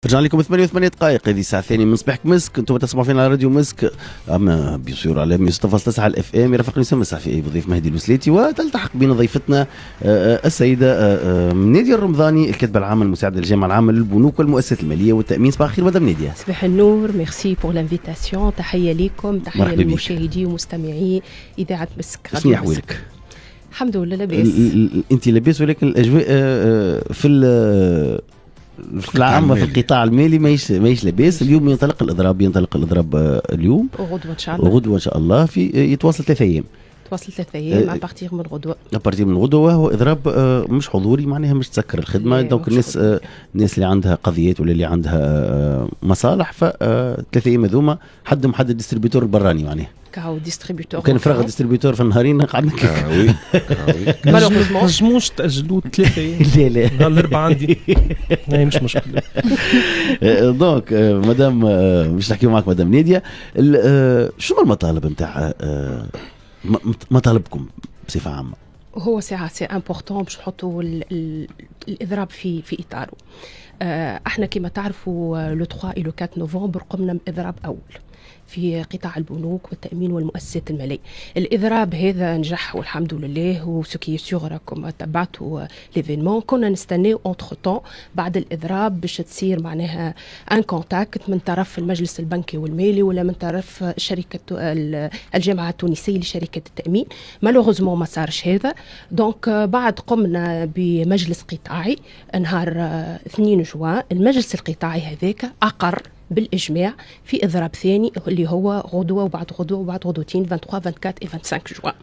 رجعنا لكم 8 دقائق. هذه الساعة الثانية من صباحك مسك. انتم تسمعوا فينا على راديو مسك، اما بيصير على 106.9 على الاف ام. يرافقني سما السعفي بضيف مهدي الوسليتي، وتلتحق بنا ضيفتنا السيدة نادية الرمضاني، الكاتبة العامة المساعدة للجامعة العامة للبنوك والمؤسسات المالية والتأمين. صباح الخير مدام نادية. صباح النور، ميرسي بور لانفيتاسيون. تحية لكم، تحية للمشاهدين ومستمعي إذاعة مسك. شنو أحوالك؟ الحمد لله لاباس. انت لاباس، ولكن الأجواء في العامة في القطاع المالي ماهيش لاباس. اليوم ينطلق الإضراب اليوم، وغدوة إن شاء الله. وغدوة إن شاء الله في يتواصل 3 أيام. تواصل 3 أيام أبارتيغ من غدوة. أبارتيغ من غدوة، وهو إضراب مش حضوري، معناها مش تسكر الخدمة. دونك الناس اللي عندها قضيات ولا اللي عندها مصالح، ف 3 أيام هذوما حد محدد ديستريبيوتور البراني معناها. كاو ديستريبيوتور كان فرغ ديستريبيوتور في النهارين قعدنا وي مالوغوزمون نجموش تأجلوا 3 أيام. لا نهار الأربعاء عندي مش مشكلة. دونك مدام مش نحكيو معك مدام نادية، شنو المطالب نتاع مطالبكم بصفة عامة؟ هو سي امبورطون باش نحطوا الإضراب في إطاره. احنا كما تعرفوا لو 3 و لو 4 نوفمبر قمنا بإضراب أول في قطاع البنوك والتأمين والمؤسسات المالية. الإضراب هذا نجح والحمد لله، وسكي سيغ راكم تبعتوا ليفينمون. كنا نستناو اونتر طون بعد الإضراب باش تصير معناها ان كونتاكت من طرف المجلس البنكي والمالي ولا من طرف شركة الجامعة التونسية لشركة التأمين. مالوغوزمون ما صارش هذا. دونك بعد قمنا بمجلس قطاعي نهار 2 جوان. المجلس القطاعي هذاك أقر بالإجماع في إضراب ثاني اللي هو غدوة وبعد غدوة وبعد غدوتين 23 24 و 25 جوان.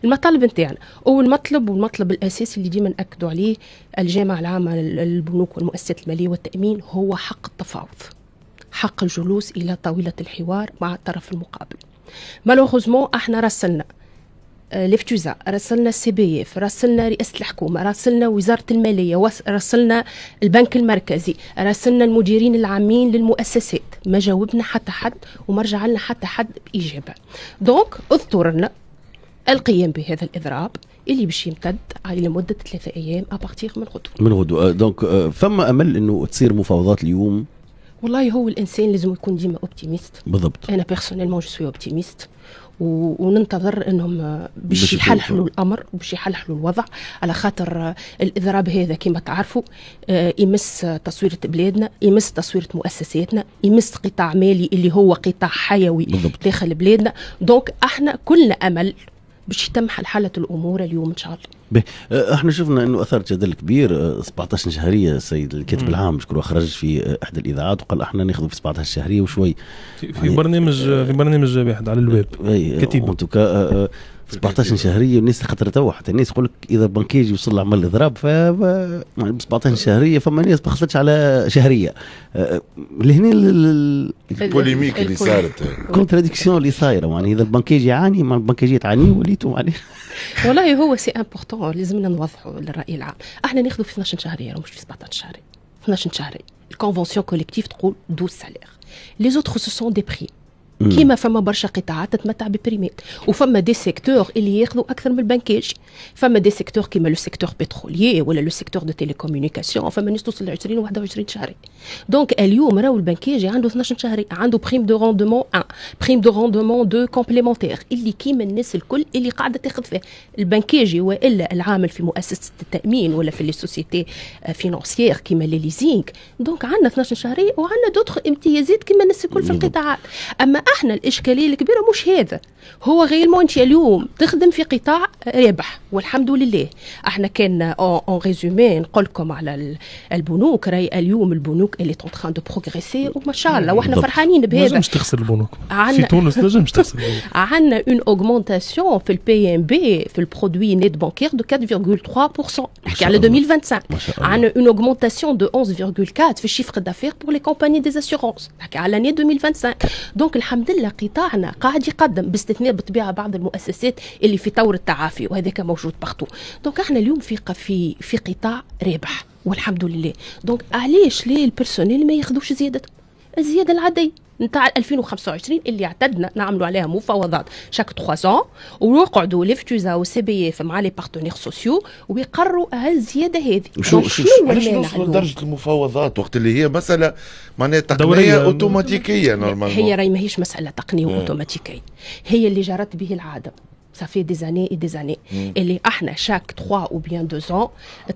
المطالب نتاعنا والمطلب الأساسي اللي ديما نأكدوا عليه الجامعة العامة للبنوك والمؤسسات المالية والتأمين هو حق التفاوض، حق الجلوس إلى طاولة الحوار مع الطرف المقابل. مالوغوزمون احنا رسلنا الافتوزا، رسلنا السي بي اف، رسلنا رئاسة الحكومة، رسلنا وزارة المالية، رسلنا البنك المركزي، رسلنا المديرين العامين للمؤسسات. ما جاوبنا حتى حد وما رجع لنا حتى حد بإجابة. دونك اضطررنا القيام بهذا الإضراب اللي باش يمتد على مدة 3 أيام أبارتيغ من غدوة. دونك فما أمل إنه تصير مفاوضات اليوم؟ والله هو الإنسان لازم يكون ديما أوبتيميست. بالضبط. أنا بيرسونيلمون جو سوي أوبتيميست، وننتظر انهم باش يحلحلوا الامر وباش يحلحلوا الوضع، على خاطر الاضراب هذا كما تعرفوا يمس تصويره بلادنا، يمس تصويره مؤسساتنا، يمس قطاع مالي اللي هو قطاع حيوي بالضبط داخل بلادنا. دونك احنا كلنا امل باش يتم حلحله الامور اليوم ان شاء الله. احنا شفنا انه اثر جدل كبير 17 شهريه. السيد الكاتب العام شكرا خرج في احدى الاذاعات وقال احنا ناخذ في 17 شهريه وشوي في برنامج واحد على الويب كتيب 17 شهريه. الناس خاطر توا حتى الناس يقول لك اذا بنكيجي يوصل لعمل الاضراب ف 17 شهريه، فما ناس ما خلصتش على شهريه. لهنا البوليميك اللي صارت، كونتراديكسيون اللي صايره. يعني اذا البنكيجي يعاني، ما البنكيجيه تعاني وليتوا عليه. والله هو سي امبورطون، لازمنا نوضحوا للراي العام. احنا ناخذوا في 12 شهريه مش في 17 شهريه. 12 شهريه الكونفونسيون كوليكتيف تقول 12 سالير. لي زوتر سو سون دي بري. كيما فما برشا قطاعات تتمتع ببريمات، وفما دي سيكتور اللي ياخذوا اكثر من البنكاج. فما دي سيكتور كيما لو سيكتور بتروليي ولا لو سيكتور دو تيليكومونيكاسيون، فما ناس توصل ل 20 و 21 شهري. دونك اليوم راهو البنكاج عنده 12 شهري، عنده بريم دو روندمون 1، بريم دو روندمون 2 كومبليمونتير، اللي كيما الناس الكل اللي قاعده تاخذ فيه البنكاجي والا العامل في مؤسسه التامين ولا في لي سوسيتي فينانسيير كيما لي ليزينغ. دونك عندنا 12 شهري وعندنا دوطخ امتيازات كيما الناس الكل في القطاعات. اما احنا الاشكاليه الكبيره مش هذا، هو غير انت اليوم تخدم في قطاع رابح والحمد لله. احنا كان اون ريزومي نقول لكم على البنوك، راهي اليوم البنوك اللي تون تران دو بروغريسي وما شاء الله، واحنا فرحانين بهذا. مش تخسر البنوك في تونس، مش تخسر البنوك. عندنا اون اوغمونتاسيون في البي ام بي في البرودوي نيت بانكير دو 4.3%، نحكي على 2025. عندنا اون اوغمونتاسيون دو 11.4 في الشيفر دافير بور لي كومباني دي اسيورونس، نحكي على لاني 2025. دونك الحمد لله قطاعنا قاعد يقدم، باستثناء بالطبيعه بعض المؤسسات اللي في طور التعافي وهذاك موجود بارتو. دونك احنا اليوم في قطاع رابح والحمد لله. دونك علاش ليه البيرسونيل ما ياخذوش الزياده العاديه؟ نتاع 2025 اللي اعتدنا نعملوا عليها مفاوضات شاك 3 ans ويقعدوا لفتوزا وسي بي اف مع لي بارتنير سوسيو ويقرروا هالزياده هذه. شنو نوصلوا لدرجه المفاوضات وقت اللي هي مساله معناها تقنيه اوتوماتيكيه نورمالمون؟ هي راهي ماهيش مساله تقنيه اوتوماتيكيه، هي اللي جرت به العاده صافي دي زاني اي دي زاني اللي احنا شاك 3 او بيان 2 ans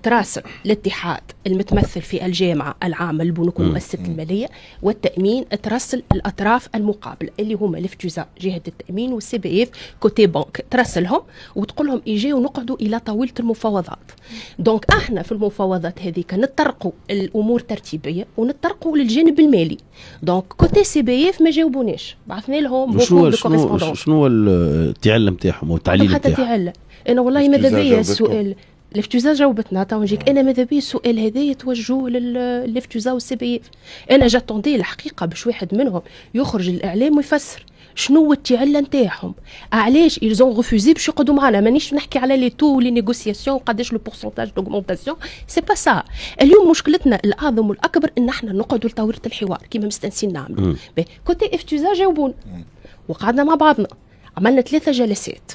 تراسل الاتحاد المتمثل في الجامعه العامه للبنوك والمؤسسات الماليه والتامين، تراسل الاطراف المقابله اللي هما الفتوزا جهه التامين والسي بي اف كوتي بنك، تراسلهم وتقول لهم يجيو نقعدوا الى طاوله المفاوضات. دونك احنا في المفاوضات هذيك نطرقوا الامور ترتيبيه ونطرقوا للجانب المالي. دونك كوتي سي بي اف ما جاوبوناش، بعثنا لهم بوكو دو كوريسبوندونس. شنو التعلم نتاعهم والتعليل حتى تعلم انا والله ماذا بيا السؤال الفتوزا جاوبتنا تو نجيك انا ماذا بيا السؤال هذا يتوجهوه للفتوزا والسي بي اف. انا جاتوندي الحقيقه باش واحد منهم يخرج للاعلام ويفسر شنو التعلة نتاعهم، علاش ils ont refusé باش يقعدوا معنا. مانيش نحكي على لي تو لي نيغوسياسيون قداش لو بورسونتاج دوغمونطاسيون، سي با سا. اليوم مشكلتنا الاعظم والاكبر ان احنا نقعدوا لطاوله الحوار كيما مستنسين نعملوا. كوتي افتوزا جاوبونا وقعدنا مع بعضنا، عملنا 3 جلسات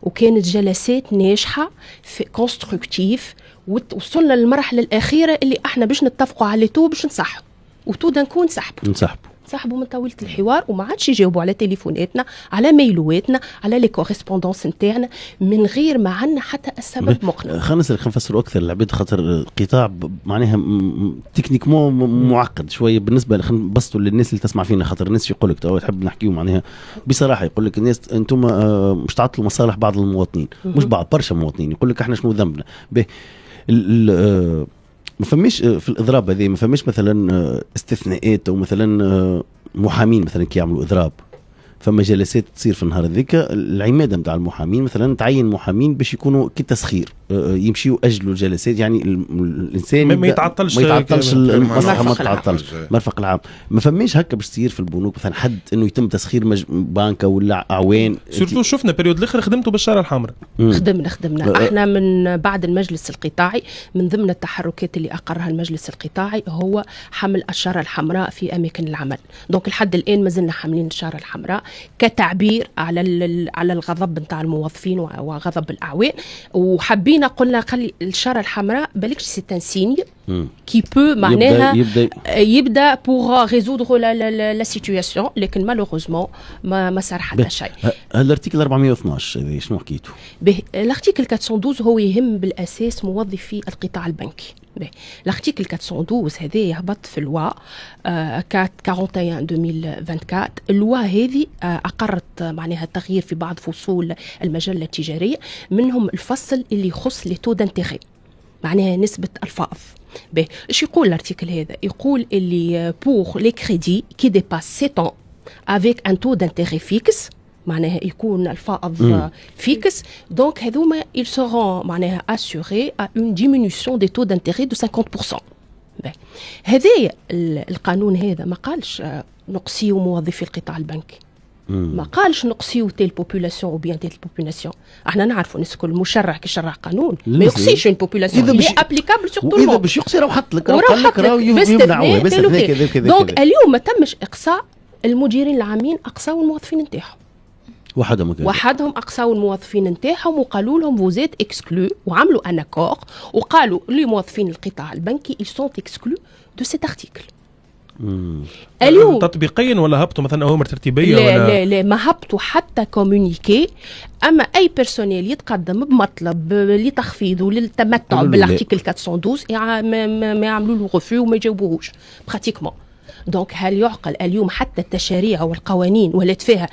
وكانت جلسات ناجحه في كونستركتيف، وصلنا للمرحله الاخيره اللي احنا باش نتفقوا على تو باش نصحوا وتو نكون سحبوا من طاوله الحوار وما عادش يجاوبوا على تليفوناتنا، على ميلواتنا، على لي كوريسبوندونس نتاعنا من غير ما عندنا حتى السبب مقنع. خلينا نفسروا اكثر العباد، خاطر قطاع معناها تكنيكمون معقد شويه بالنسبه نبسطوا للناس اللي تسمع فينا، خاطر الناس يقول لك تو تحب نحكيو معناها بصراحه، يقول لك الناس انتم مش تعطلوا مصالح بعض المواطنين، مش بعض برشا مواطنين، يقول لك احنا شنو ذنبنا به ما فماش في الاضراب هذه، ما فماش مثلا استثناءات او مثلا محامين مثلا كي يعملوا اضراب، فما جلسات تصير في النهار هذيك العماده نتاع المحامين مثلا تعين محامين باش يكونوا كتسخير، يمشيوا اجلوا الجلسات، يعني الانسان ما يتعطلش المصلحه ما تعطلش المرفق العام. ما فماش هكا باش تصير في البنوك مثلا حد انه يتم تسخير بنكه ولا اعوان؟ سورتو شفنا بريود الاخر خدمتوا بالشارع الحمراء. خدمنا احنا من بعد المجلس القطاعي، من ضمن التحركات اللي اقرها المجلس القطاعي هو حمل الشارة الحمراء في اماكن العمل. دونك لحد الان ما زلنا حاملين الشارة الحمراء كتعبير على الغضب نتاع الموظفين وغضب الاعوان، وحابين قلنا خلي الشارة الحمراء بالكش سي ان سيني كي بو معناها يبدا بور ريزودر لا سيتوياسيون، لكن مالوغوزمون ما صار حتى شيء. الارتيكل 412 هذا شنو حكيته؟ الارتيكل 412 هو يهم بالاساس موظفي القطاع البنكي. الارتيكل 412 هذا يهبط في اللوا 41 2024. اللوا هذه اقرت معناها التغيير في بعض فصول المجله التجاريه، منهم الفصل اللي يخص لي تو دانتيغي، معناها نسبه الفائض. ايش يقول الارتيكل هذا؟ يقول اللي بور لي كريدي كي ديباس 7 ans افيك ان تو دانتيغي فيكس، معناها يكون الفائض فيكس، دونك هذوما ils seront معناها assurés à une diminution des taux d'intérêt de 50%. هذا القانون هذا ما قالش نقصيو موظفي القطاع البنكي، ما قالش نقصيو تيل بوبولاسيون او بيان تيل بوبولاسيون. احنا نعرفوا الناس كل مشرع كي شرع قانون ما يقصيش اون بوبولاسيون اللي ابليكابل سور تو اذا باش يقصي راه حط لك راه يمنعوه بس كذا. دونك اليوم ما تمش اقصاء المديرين العامين، اقصاو الموظفين نتاعهم وحدهم اقصاو الموظفين نتاعهم وقالوا لهم فوزيت اكسكلو، وعملوا ان اكور وقالوا لي موظفين القطاع البنكي ils sont exclus de cet article. اليوم تطبيقيا ولا هبطوا مثلا اوامر ترتيبيه؟ لا ما هبطوا حتى كومونيكي. اما اي بيرسونيل يتقدم بمطلب لتخفيض وللتمتع بالارتيكل 412 ما يعملوا له غفو وما يجاوبوهوش براتيكمون. دونك هل يعقل اليوم حتى التشريع والقوانين ولات فيها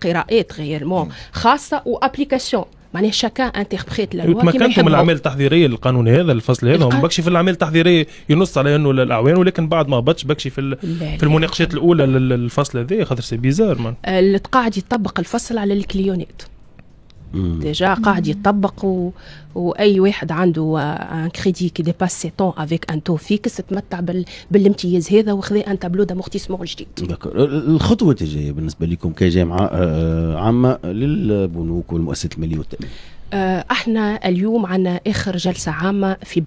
قراءات غيرمون خاصه وابليكاسيون، معناها شاكان انتربريت لا لوا كيما كانتم الاعمال التحذيريه للقانون هذا الفصل هذا هم بكشي في الاعمال التحذيريه ينص على انه الاعوان، ولكن بعد ما هبطش بكشي في المناقشات الاولى للفصل هذا، خاطر سي بيزار مان قاعد يطبق الفصل على الكليونات ديجا قاعد يطبق واي واحد عنده ان كريدي كي ديباس 7 ans افيك ان تو فيكس تمتع بالامتياز هذا وخذ ان تابلو دامورتيسمون جديد. الخطوه الجايه بالنسبه لكم كجامعه عامه للبنوك والمؤسسات الماليه والتامين؟ احنا اليوم عنا اخر جلسه عامه في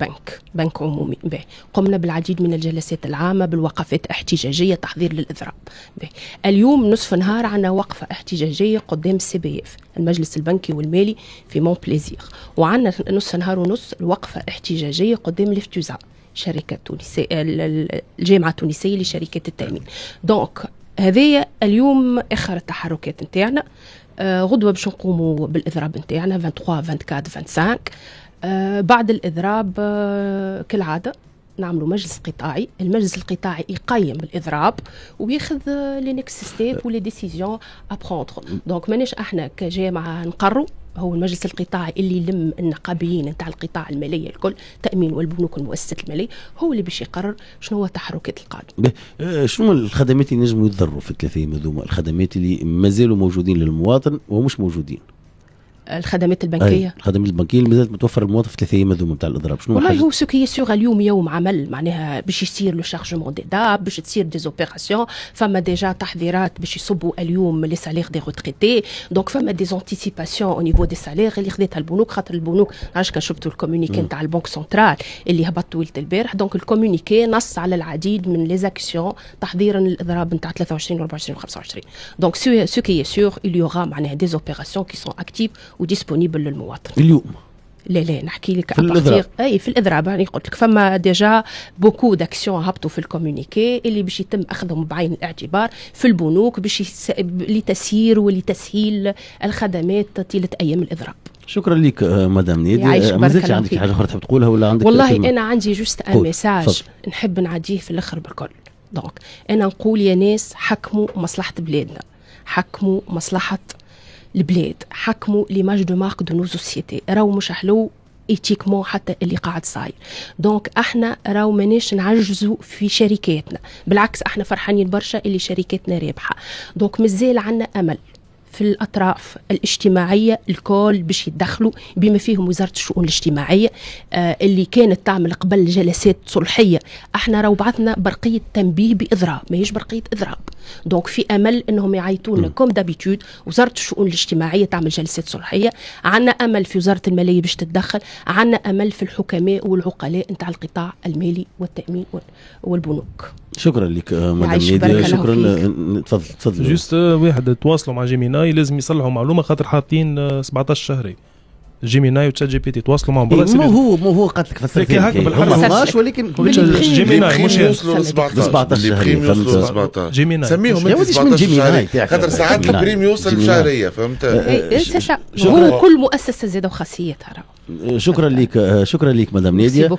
بنك عمومي به. قمنا بالعديد من الجلسات العامه بالوقفات احتجاجيه تحضير للاضراب به. اليوم نصف نهار عنا وقفه احتجاجيه قدام CBF المجلس البنكي والمالي في مون بليزير، وعنا نصف نهار ونص الوقفه احتجاجيه قدام الافتوزا شركه تونسيه الجامعه التونسيه لشركات التامين. دونك هذه اليوم اخر التحركات نتاعنا. غدوه باش نقوموا بالاضراب نتاعنا 23 24 25. بعد الاضراب كالعاده نعملوا مجلس قطاعي. المجلس القطاعي يقيم الاضراب وياخذ لي نيكست ستيب ولي ديسيزيون ابروندر. دونك ماناش احنا كجامعه نقروا، هو المجلس القطاعي اللي يلم النقابيين نتاع القطاع المالي الكل، تأمين والبنوك والمؤسسات المالية، هو اللي باش يقرر شنو هو التحركات القادمة. شنو الخدمات اللي نجموا يتضروا في الثلاثة هذوما، الخدمات اللي مازالوا موجودين للمواطن ومش موجودين؟ الخدمات البنكيه، الخدمات البنكيه اللي مازالت متوفر للمواطن في 3 ايام هذوما نتاع الاضراب، شنو والله هو سو كي سور اليوم يوم عمل، معناها باش يصير لو شارجمون دي داب، باش تصير دي اوبيراسيون، فما ديجا تحضيرات باش يصبوا اليوم لي سالير دي روتريتي، دونك فما دي انتيسيباسيون او نيفو دي سالير اللي خذتها البنوك، خاطر البنوك علاش كان شفتوا الكومونيكي نتاع البنك سنترال اللي هبط طويله البارح، دونك الكومونيكي نص على العديد من لي زاكسيون تحضيرا للاضراب نتاع 23 و 24 و 25. دونك سو كي سور il y aura معناها دي اوبيراسيون كي سون اكتيف و ديسپونيبل المواطن اليوم. لا نحكي لك ابارتيغ اي في الاضراب. يعني قلت لك فما ديجا بوكو داكسيون هبطوا في الكومونيكي اللي باش يتم اخذهم بعين الاعتبار في البنوك باش لتسيير ولتسهيل الخدمات طيله ايام الاضراب. شكرا لك مدام نيدي. مازالش عندك حاجه اخرى تحب تقولها ولا عندك؟ والله انا عندي جوست ان ميساج نحب نعديه في الاخر بالكل. دونك انا نقول يا ناس حكموا مصلحه بلادنا، حكموا مصلحه البلاد، حكموا ليماج دو مارك دو نو سوسيتي، راهو مش حلو ايتيكمون حتى اللي قاعد صاير. دونك احنا راهو ماناش نعجزوا في شركاتنا، بالعكس احنا فرحانين برشا اللي شركاتنا رابحه. دونك مازال عندنا امل في الأطراف الاجتماعية الكل باش يتدخلوا، بما فيهم وزارة الشؤون الاجتماعية اللي كانت تعمل قبل جلسات صلحية. احنا راهو بعثنا برقية تنبيه بإضراب، ماهيش برقية إضراب. دونك في أمل أنهم يعيطونا كوم دابيتود. وزارة الشؤون الاجتماعية تعمل جلسات صلحية، عنا أمل في وزارة المالية باش تتدخل، عنا أمل في الحكماء والعقلاء نتاع القطاع المالي والتأمين والبنوك. شكرا لك مدام نيدي. شكرا. تفضل. جوست واحد تواصلوا مع جيميناي لازم يصلحوا معلومه خاطر حاطين 17 شهري. جيميناي وتشات جي بي تي تواصلوا معهم برا. مو هو قالت لك فسرت هكا بالحرف 12، ولكن جيميناي مش يوصلوا ل 17 شهري. جيميناي سميهم انت 17 شهري خاطر ساعات البريم يوصل شهريه، فهمت؟ هو كل مؤسسه زاده وخاصيتها. شكرا لك مدام نيدي.